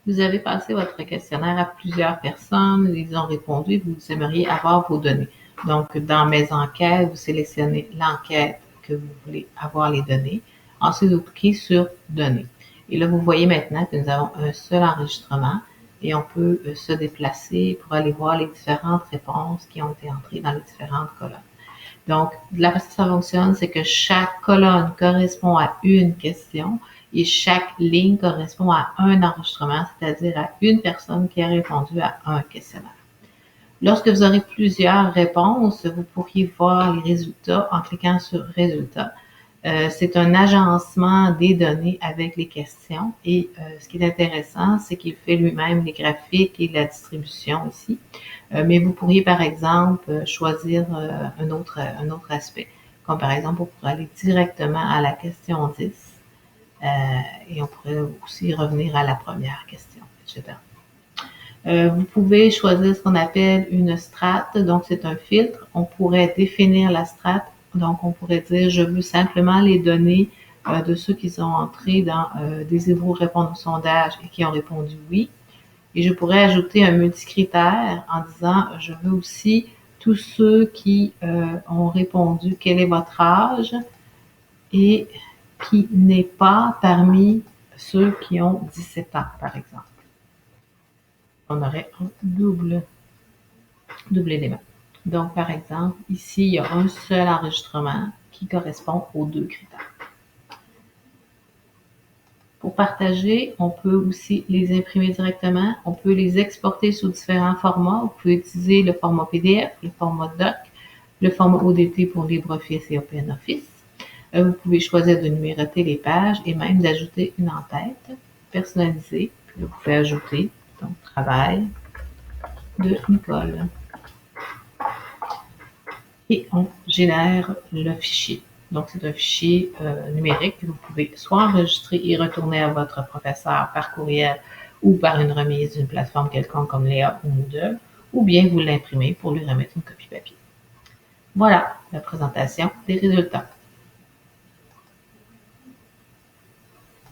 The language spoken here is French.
Vous avez passé votre questionnaire à plusieurs personnes, ils ont répondu, vous aimeriez avoir vos données. Donc, dans Mes enquêtes, vous sélectionnez l'enquête que vous voulez avoir les données. Ensuite, vous cliquez sur Données. Et là, vous voyez maintenant que nous avons un seul enregistrement et on peut se déplacer pour aller voir les différentes réponses qui ont été entrées dans les différentes colonnes. Donc, la façon que ça fonctionne, c'est que chaque colonne correspond à une question et chaque ligne correspond à un enregistrement, c'est-à-dire à une personne qui a répondu à un questionnaire. Lorsque vous aurez plusieurs réponses, vous pourriez voir les résultats en cliquant sur Résultats. C'est un agencement des données avec les questions et ce qui est intéressant, c'est qu'il fait lui-même les graphiques et la distribution ici. Mais vous pourriez par exemple choisir un autre aspect, comme par exemple on pourrait aller directement à la question 10 et on pourrait aussi revenir à la première question, etc. Vous pouvez choisir ce qu'on appelle une strate, donc c'est un filtre. On pourrait définir la strate, donc on pourrait dire je veux simplement les données de ceux qui sont entrés dans Désirez-vous répondre au sondage et qui ont répondu oui. Et je pourrais ajouter un multicritère en disant je veux aussi tous ceux qui ont répondu quel est votre âge et qui n'est pas parmi ceux qui ont 17 ans, par exemple. On aurait un double élément. Donc, par exemple, ici, il y a un seul enregistrement qui correspond aux deux critères. Pour partager, on peut aussi les imprimer directement. On peut les exporter sous différents formats. Vous pouvez utiliser le format PDF, le format doc, le format ODT pour LibreOffice et OpenOffice. Vous pouvez choisir de numéroter les pages et même d'ajouter une en-tête personnalisée. Puis là, vous pouvez ajouter donc travail de Nicole. Et on génère le fichier. Donc, c'est un fichier numérique que vous pouvez soit enregistrer et retourner à votre professeur par courriel ou par une remise d'une plateforme quelconque comme Léa ou Moodle, ou bien vous l'imprimer pour lui remettre une copie papier. Voilà la présentation des résultats.